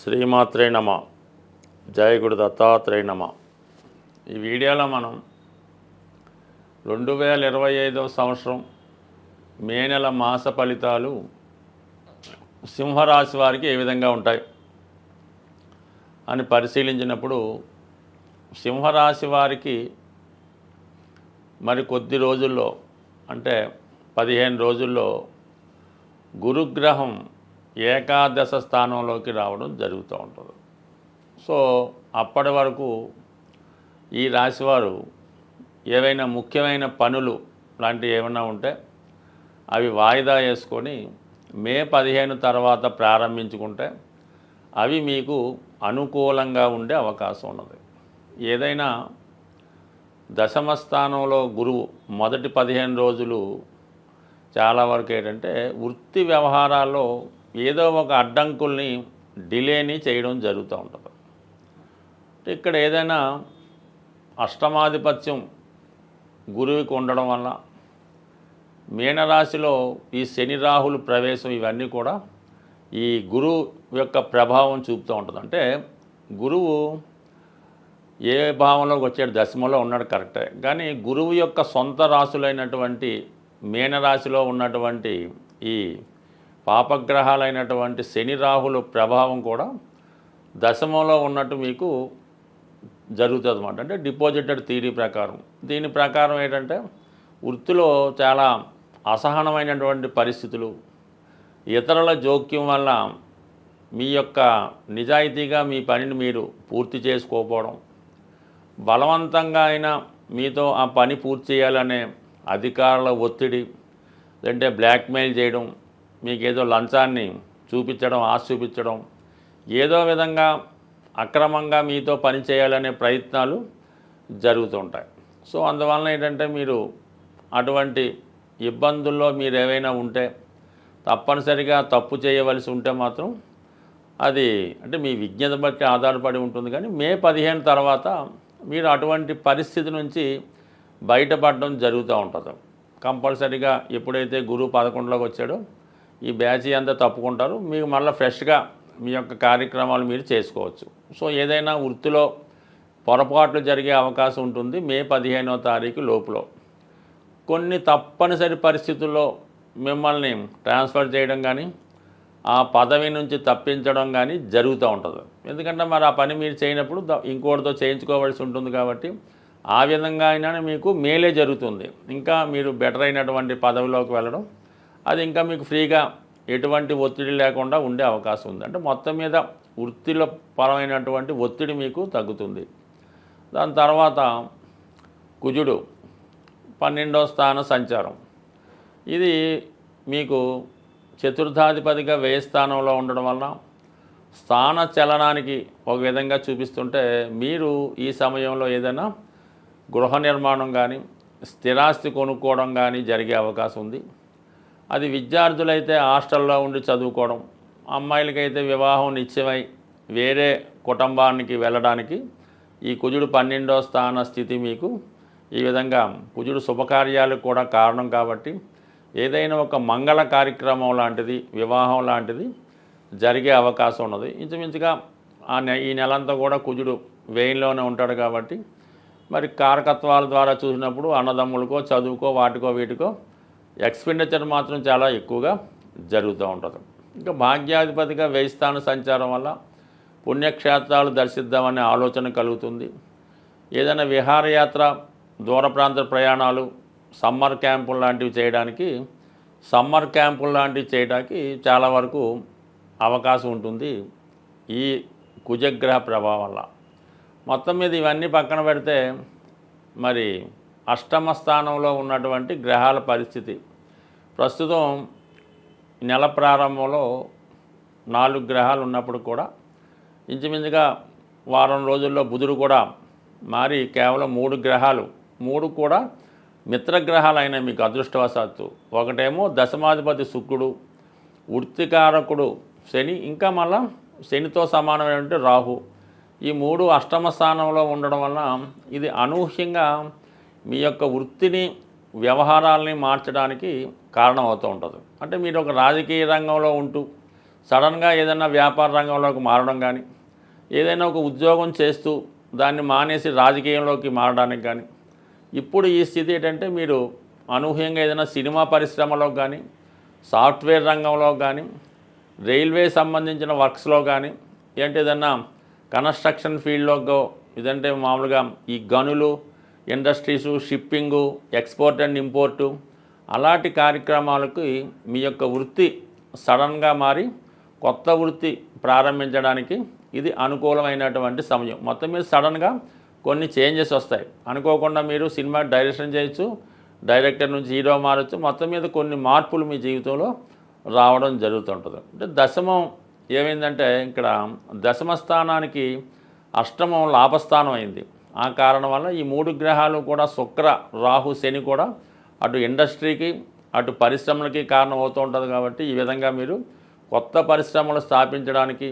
శ్రీమాత్రే నమ. జయ గురు దత్తాత్రేయ నమ. ఈ వీడియోలో మనం 2025 సంవత్సరం మే నెల మాస ఫలితాలు సింహరాశి వారికి ఏ విధంగా ఉంటాయి అని పరిశీలించినప్పుడు, సింహరాశి వారికి మరి కొద్ది రోజుల్లో, అంటే 15 రోజుల్లో గురుగ్రహం ఏకాదశ స్థానంలోకి రావడం జరుగుతూ ఉంటుంది. సో అప్పటి వరకు ఈ రాశివారు ఏవైనా ముఖ్యమైన పనులు లాంటివి ఏమైనా ఉంటే అవి వాయిదా వేసుకొని మే 15 తర్వాత ప్రారంభించుకుంటే అవి మీకు అనుకూలంగా ఉండే అవకాశం ఉన్నది. ఏదైనా దశమ స్థానంలో గురువు మొదటి 15 రోజులు చాలా వరకు ఏంటంటే వృత్తి వ్యవహారాల్లో ఏదో ఒక అడ్డంకుల్ని డిలేని చేయడం జరుగుతూ ఉంటుంది. ఇక్కడ ఏదైనా అష్టమాధిపత్యం గురువుకి ఉండడం వల్ల మీనరాశిలో ఈ శని రాహులు ప్రవేశం ఇవన్నీ కూడా ఈ గురువు యొక్క ప్రభావం చూపుతూ ఉంటుంది. అంటే గురువు ఏ భావంలోకి వచ్చాడు, దశమలో ఉన్నాడు కరెక్టే, కానీ గురువు యొక్క సొంత రాశులైనటువంటి మీనరాశిలో ఉన్నటువంటి ఈ పాపగ్రహాలైనటువంటి శని రాహుల ప్రభావం కూడా దశమంలో ఉన్నట్టు మీకు జరుగుతుంది అన్నమాట. అంటే డిపాజిటెడ్ థియరీ ప్రకారం. దీని ప్రకారం ఏంటంటే వృత్తిలో చాలా అసహనమైనటువంటి పరిస్థితులు, ఇతరుల జోక్యం వల్ల మీ యొక్క నిజాయితీగా మీ పనిని మీరు పూర్తి చేసుకోకపోవడం, బలవంతంగా అయినా మీతో ఆ పని పూర్తి చేయాలనే అధికారుల ఒత్తిడి, లేదంటే బ్లాక్మెయిల్ చేయడం, మీకేదో లంచాన్ని చూపించడం, ఆశ చూపించడం, ఏదో విధంగా అక్రమంగా మీతో పని చేయాలనే ప్రయత్నాలు జరుగుతూ ఉంటాయి. సో అందువలన ఏంటంటే మీరు అటువంటి ఇబ్బందుల్లో మీరు ఏవైనా ఉంటే, తప్పనిసరిగా తప్పు చేయవలసి ఉంటే మాత్రం అది అంటే మీ విజ్ఞత బట్టి ఆధారపడి ఉంటుంది. కానీ మే 15 తర్వాత మీరు అటువంటి పరిస్థితి నుంచి బయటపడడం జరుగుతూ ఉంటుంది. కంపల్సరీగా ఎప్పుడైతే గురువు 11లోకి వచ్చాడో ఈ బ్యాచ్ అంతా తప్పుకుంటారు. మీకు మళ్ళీ ఫ్రెష్గా మీ యొక్క కార్యక్రమాలు మీరు చేసుకోవచ్చు. సో ఏదైనా వృత్తిలో పొరపాట్లు జరిగే అవకాశం ఉంటుంది మే 15వ తారీఖు లోపల. కొన్ని తప్పనిసరి పరిస్థితుల్లో మిమ్మల్ని ట్రాన్స్ఫర్ చేయడం కానీ, ఆ పదవి నుంచి తప్పించడం కానీ జరుగుతూ ఉంటుంది. ఎందుకంటే మరి ఆ పని మీరు చేయనప్పుడు ఇంకోటితో చేయించుకోవాల్సి ఉంటుంది. కాబట్టి ఆ విధంగా అయినా మీకు మేలే జరుగుతుంది. ఇంకా మీరు బెటర్ అయినటువంటి పదవిలోకి వెళ్ళడం, అది ఇంకా మీకు ఫ్రీగా ఎటువంటి ఒత్తిడి లేకుండా ఉండే అవకాశం ఉంది. అంటే మొత్తం మీద వృత్తిలో పరమైనటువంటి ఒత్తిడి మీకు తగ్గుతుంది. దాని తర్వాత కుజుడు 12వ స్థాన సంచారం. ఇది మీకు చతుర్థాధిపతిగా వ్యయ స్థానంలో ఉండడం వల్ల స్థాన చలనానికి ఒక విధంగా చూపిస్తుంటే, మీరు ఈ సమయంలో ఏదైనా గృహ నిర్మాణం కానీ, స్థిరాస్తి కొనుక్కోవడం కానీ జరిగే అవకాశం ఉంది. అది విద్యార్థులైతే హాస్టల్లో ఉండి చదువుకోవడం, అమ్మాయిలకైతే వివాహం నిశ్చయమై వేరే కుటుంబానికి వెళ్ళడానికి ఈ కుజుడు 12వ స్థాన స్థితి మీకు ఈ విధంగా కుజుడు శుభకార్యాలకు కూడా కారణం. కాబట్టి ఏదైనా ఒక మంగళ కార్యక్రమం లాంటిది, వివాహం లాంటిది జరిగే అవకాశం ఉన్నది. ఇంచుమించుగా ఈ నెలంతా కూడా కుజుడు వ్యయంలోనే ఉంటాడు. కాబట్టి మరి కారకత్వాల ద్వారా చూసినప్పుడు అన్నదమ్ములకో, చదువుకో, వాటికో వీటికో ఎక్స్పెండిచర్ మాత్రం చాలా ఎక్కువగా జరుగుతూ ఉంటుంది. ఇంకా భాగ్యాధిపతిగా వ్యయ స్థాన సంచారం వల్ల పుణ్యక్షేత్రాలు దర్శిద్దామనే ఆలోచన కలుగుతుంది. ఏదైనా విహారయాత్ర, దూర ప్రాంత ప్రయాణాలు, సమ్మర్ క్యాంపులు లాంటివి చేయడానికి చాలా వరకు అవకాశం ఉంటుంది ఈ కుజగ్రహ ప్రభావం వల్ల. మొత్తం మీద ఇవన్నీ పక్కన పెడితే మరి అష్టమ స్థానంలో ఉన్నటువంటి గ్రహాల పరిస్థితి ప్రస్తుతం నెల ప్రారంభంలో 4 గ్రహాలు ఉన్నప్పుడు కూడా ఇంచుమించుగా వారం రోజుల్లో బుధుడు కూడా మారి కేవలం 3 గ్రహాలు, 3 కూడా మిత్రగ్రహాలు అయినాయి మీకు అదృష్టవశాత్తు. ఒకటేమో దశమాధిపతి శుక్రుడు, వృత్తికారకుడు శని, ఇంకా మళ్ళా శనితో సమానమైనటువంటి రాహు. ఈ 3 అష్టమ స్థానంలో ఉండడం వల్ల ఇది అనూహ్యంగా మీ యొక్క వృత్తిని, వ్యవహారాలని మార్చడానికి కారణం అవుతూ ఉంటుంది. అంటే మీరు ఒక రాజకీయ రంగంలో ఉంటూ సడన్గా ఏదైనా వ్యాపార రంగంలోకి మారడం కానీ, ఏదైనా ఒక ఉద్యోగం చేస్తూ దాన్ని మానేసి రాజకీయంలోకి మారడానికి కానీ, ఇప్పుడు ఈ స్థితి ఏంటంటే మీరు అనూహ్యంగా ఏదైనా సినిమా పరిశ్రమలో కానీ, సాఫ్ట్వేర్ రంగంలో కానీ, రైల్వే సంబంధించిన వర్క్స్లో కానీ, ఏంటి ఏదన్నా కన్స్ట్రక్షన్ ఫీల్డ్లో, ఇదంటే మామూలుగా ఈ గనులు industries, shipping, export and import, అలాంటి కార్యక్రమాలకి మీ యొక్క వృత్తి సడన్గా మారి కొత్త వృత్తి ప్రారంభించడానికి ఇది అనుకూలమైనటువంటి సమయం. మొత్తం మీద సడన్గా కొన్ని చేంజెస్ వస్తాయి. అనుకోకుండా మీరు సినిమా డైరెక్షన్ చేయొచ్చు, డైరెక్టర్ నుంచి హీరో మారచ్చు. మొత్తం మీద కొన్ని మార్పులు మీ జీవితంలో రావడం జరుగుతుంటుంది. అంటే దశమం ఏమైందంటే ఇక్కడ దశమ స్థానానికి అష్టమం లాభస్థానం అయింది. ఆ కారణం వల్ల ఈ 3 గ్రహాలు కూడా శుక్ర, రాహు, శని కూడా అటు ఇండస్ట్రీకి అటు పరిశ్రమలకి కారణం అవుతూ ఉంటుంది. కాబట్టి ఈ విధంగా మీరు కొత్త పరిశ్రమలు స్థాపించడానికి,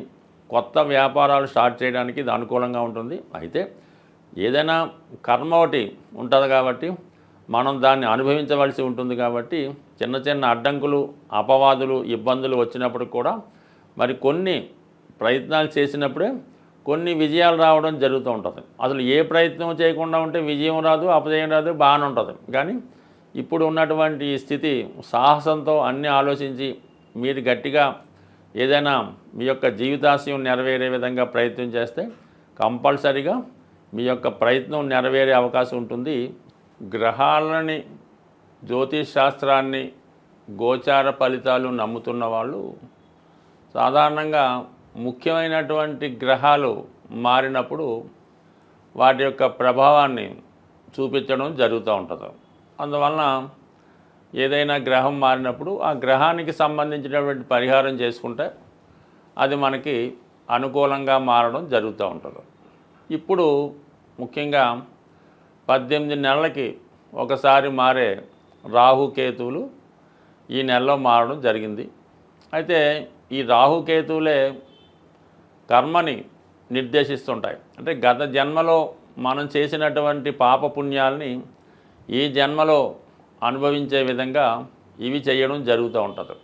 కొత్త వ్యాపారాలు స్టార్ట్ చేయడానికి ఇది అనుకూలంగా ఉంటుంది. అయితే ఏదైనా కర్మ ఒకటి ఉంటుంది కాబట్టి మనం దాన్ని అనుభవించవలసి ఉంటుంది. కాబట్టి చిన్న చిన్న అడ్డంకులు, అపవాదులు, ఇబ్బందులు వచ్చినప్పుడు కూడా మరి కొన్ని ప్రయత్నాలు చేసినప్పుడే కొన్ని విజయాలు రావడం జరుగుతూ ఉంటుంది. అసలు ఏ ప్రయత్నం చేయకుండా ఉంటే విజయం రాదు, అపజయం రాదు, బాగానే ఉంటుంది. కానీ ఇప్పుడు ఉన్నటువంటి స్థితి సాహసంతో అన్నీ ఆలోచించి మీరు గట్టిగా ఏదైనా మీ యొక్క జీవితాశయం నెరవేరే విధంగా ప్రయత్నం చేస్తే కంపల్సరీగా మీ యొక్క ప్రయత్నం నెరవేరే అవకాశం ఉంటుంది. గ్రహాలని, జ్యోతిష్ శాస్త్రాన్ని, గోచార ఫలితాలు నమ్ముతున్న వాళ్ళు సాధారణంగా ముఖ్యమైనటువంటి గ్రహాలు మారినప్పుడు వాటి యొక్క ప్రభావాన్ని చూపించడం జరుగుతూ ఉంటుంది. అందువలన ఏదైనా గ్రహం మారినప్పుడు ఆ గ్రహానికి సంబంధించినటువంటి పరిహారం చేసుకుంటే అది మనకి అనుకూలంగా మారడం జరుగుతూ ఉంటుంది. ఇప్పుడు ముఖ్యంగా 18 నెలలకి ఒకసారి మారే రాహుకేతువులు ఈ నెలలో మారడం జరిగింది. అయితే ఈ రాహుకేతువులే కర్మని నిర్దేశిస్తుంటాయి. అంటే గత జన్మలో మనం చేసినటువంటి పాపపుణ్యాలని ఈ జన్మలో అనుభవించే విధంగా ఇవి చేయడం జరుగుతూ ఉంటుంది.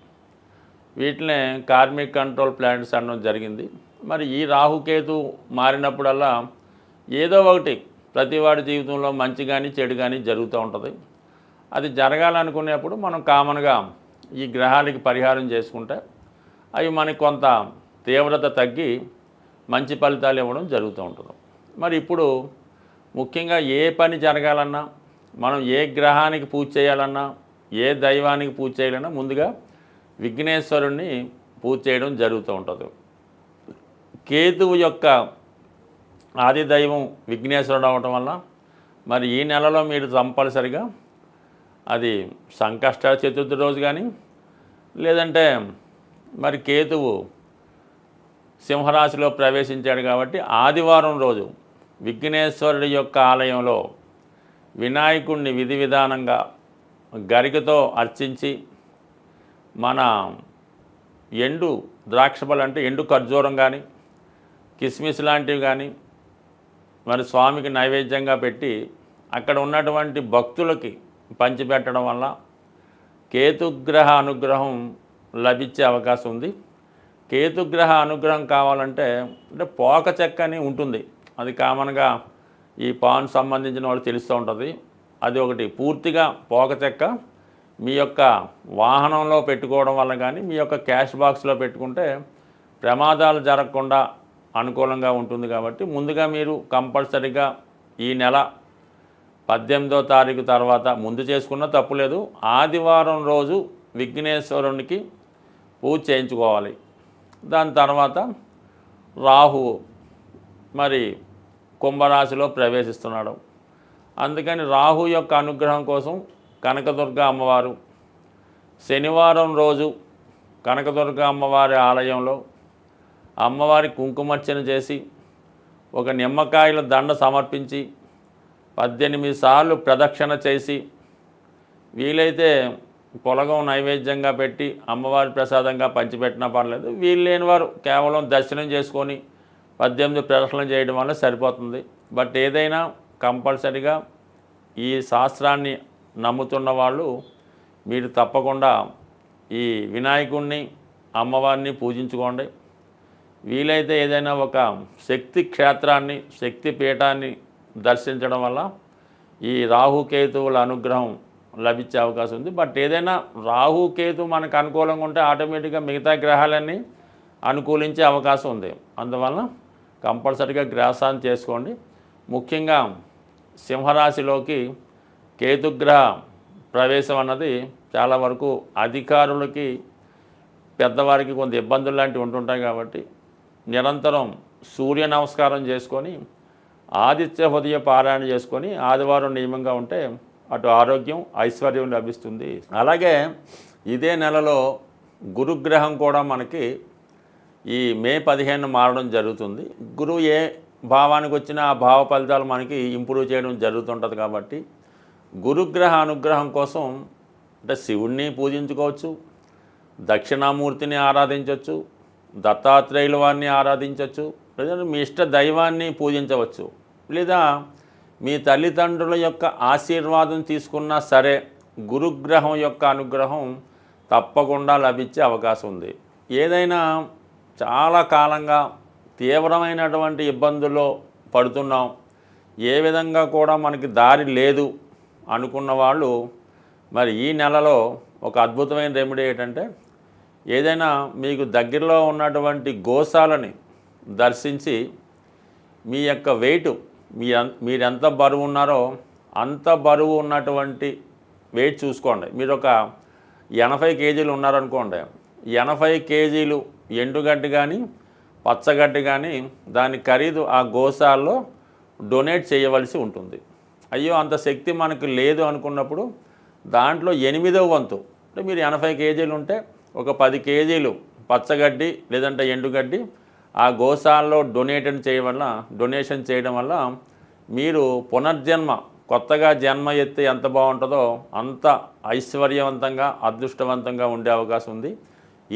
వీటినే కార్మిక్ కంట్రోల్ ప్లానెట్స్ అనడం జరిగింది. మరి ఈ రాహుకేతు మారినప్పుడల్లా ఏదో ఒకటి ప్రతివాడి జీవితంలో మంచి కానీ చెడు కానీ జరుగుతూ ఉంటుంది. అది జరగాలనుకునేప్పుడు మనం కామన్గా ఈ గ్రహాలకి పరిహారం చేసుకుంటే అవి మనకి కొంత తీవ్రత తగ్గి మంచి ఫలితాలు ఇవ్వడం జరుగుతూ ఉంటుంది. మరి ఇప్పుడు ముఖ్యంగా ఏ పని జరగాలన్నా, మనం ఏ గ్రహానికి పూజ చేయాలన్నా, ఏ దైవానికి పూజ చేయాలన్నా ముందుగా విఘ్నేశ్వరుణ్ణి పూజ చేయడం జరుగుతూ ఉంటుంది. కేతువు యొక్క ఆది దైవం విఘ్నేశ్వరుడు అవటం వల్ల మరి ఈ నెలలో మీరు కంపల్సరిగా అది సంకష్ట చతుర్థి రోజు కానీ, లేదంటే మరి కేతువు సింహరాశిలో ప్రవేశించాడు కాబట్టి ఆదివారం రోజు విఘ్నేశ్వరుడి యొక్క ఆలయంలో వినాయకుడిని విధి విధానంగా గరికతో అర్చించి మన ఎండు ద్రాక్షపళ్ళు అంటే ఎండు ఖర్జూరం కానీ, కిస్మిస్ లాంటివి కానీ మరి స్వామికి నైవేద్యంగా పెట్టి అక్కడ ఉన్నటువంటి భక్తులకి పంచిపెట్టడం వల్ల కేతుగ్రహ అనుగ్రహం లభించే అవకాశం ఉంది. కేతుగ్రహ అనుగ్రహం కావాలంటే అంటే పోక చెక్క అని ఉంటుంది. అది కామన్గా ఈ పాన్ సంబంధించిన వాళ్ళు తెలుస్తూ ఉంటుంది. అది ఒకటి పూర్తిగా పోక చెక్క మీ యొక్క వాహనంలో పెట్టుకోవడం వల్ల కానీ, మీ యొక్క క్యాష్ బాక్స్లో పెట్టుకుంటే ప్రమాదాలు జరగకుండా అనుకూలంగా ఉంటుంది. కాబట్టి ముందుగా మీరు కంపల్సరీగా ఈ నెల 18వ తారీఖు తర్వాత ముందు చేసుకున్న తప్పులేదు, ఆదివారం రోజు విఘ్నేశ్వరునికి పూజ చేయించుకోవాలి. దాని తర్వాత రాహు మరి కుంభరాశిలో ప్రవేశిస్తున్నాడు. అందుకని రాహు యొక్క అనుగ్రహం కోసం కనకదుర్గ అమ్మవారు శనివారం రోజు కనకదుర్గ అమ్మవారి ఆలయంలో అమ్మవారి కుంకుమర్చన చేసి ఒక నిమ్మకాయల దండ సమర్పించి 18 సార్లు ప్రదక్షిణ చేసి వీలైతే పొలగం నైవేద్యంగా పెట్టి అమ్మవారి ప్రసాదంగా పంచిపెట్టినా పర్లేదు. వీలు లేని వారు కేవలం దర్శనం చేసుకొని 18 ప్రదక్షిణలు చేయడం వల్ల సరిపోతుంది. బట్ ఏదైనా కంపల్సరిగా ఈ శాస్త్రాన్ని నమ్ముతున్న వాళ్ళు మీరు తప్పకుండా ఈ వినాయకుడిని అమ్మవారిని పూజించుకోండి. వీలైతే ఏదైనా ఒక శక్తి క్షేత్రాన్ని, శక్తి పీఠాన్ని దర్శించడం వల్ల ఈ రాహుకేతువుల అనుగ్రహం లభించే అవకాశం ఉంది. బట్ ఏదైనా రాహుకేతు మనకు అనుకూలంగా ఉంటే ఆటోమేటిక్గా మిగతా గ్రహాలన్నీ అనుకూలించే అవకాశం ఉంది. అందువల్ల కంపల్సరీగా గ్రహశాంతి చేసుకోండి. ముఖ్యంగా సింహరాశిలోకి కేతుగ్రహ ప్రవేశం అన్నది చాలా వరకు అధికారులకి, పెద్దవారికి కొంత ఇబ్బందులు లాంటివి ఉంటుంటాయి. కాబట్టి నిరంతరం సూర్య నమస్కారం చేసుకొని, ఆదిత్య హృదయ పారాయణ చేసుకొని ఆదివారం నియమంగా ఉంటే అటు ఆరోగ్యం, ఐశ్వర్యం లభిస్తుంది. అలాగే ఇదే నెలలో గురుగ్రహం కూడా మనకి ఈ మే 15 మారడం జరుగుతుంది. గురువు ఏ భావానికి వచ్చినా ఆ భావ ఫలితాలు మనకి ఇంప్రూవ్ చేయడం జరుగుతుంటుంది. కాబట్టి గురుగ్రహ అనుగ్రహం కోసం అంటే శివుణ్ణి పూజించుకోవచ్చు, దక్షిణామూర్తిని ఆరాధించవచ్చు, దత్తాత్రేయుల వారిని ఆరాధించవచ్చు, లేదా మీ ఇష్ట దైవాన్ని పూజించవచ్చు, లేదా మీ తల్లిదండ్రుల యొక్క ఆశీర్వాదం తీసుకున్నా సరే గురుగ్రహం యొక్క అనుగ్రహం తప్పకుండా లభించే అవకాశం ఉంది. ఏదైనా చాలా కాలంగా తీవ్రమైనటువంటి ఇబ్బందుల్లో పడుతున్నాం, ఏ విధంగా కూడా మనకి దారి లేదు అనుకున్న వాళ్ళు మరి ఈ నెలలో ఒక అద్భుతమైన రెమెడీ ఏంటంటే, ఏదైనా మీకు దగ్గరలో ఉన్నటువంటి గోశాలని దర్శించి మీ యొక్క వెయిట్, మీరెంత బరువు ఉన్నారో అంత బరువు ఉన్నటువంటి వెయిట్ చూసుకోండి. మీరు ఒక 80 కేజీలు ఉన్నారనుకోండి, 80 కేజీలు ఎండుగడ్డి కానీ పచ్చగడ్డి కానీ దాని ఖరీదు ఆ గోశాలలో డొనేట్ చేయవలసి ఉంటుంది. అయ్యో అంత శక్తి మనకు లేదు అనుకున్నప్పుడు దాంట్లో 8వ వంతు అంటే మీరు 80 కేజీలు ఉంటే ఒక 10 కేజీలు పచ్చగడ్డి లేదంటే ఎండుగడ్డి ఆ గోశాలలో డొనేషన్ చేయడం వల్ల మీరు పునర్జన్మ, కొత్తగా జన్మ ఎత్తే ఎంత బాగుంటుందో అంత ఐశ్వర్యవంతంగా, అదృష్టవంతంగా ఉండే అవకాశం ఉంది.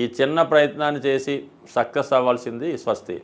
ఈ చిన్న ప్రయత్నాన్ని చేసి సక్సెస్ అవ్వాల్సింది. స్వస్తి.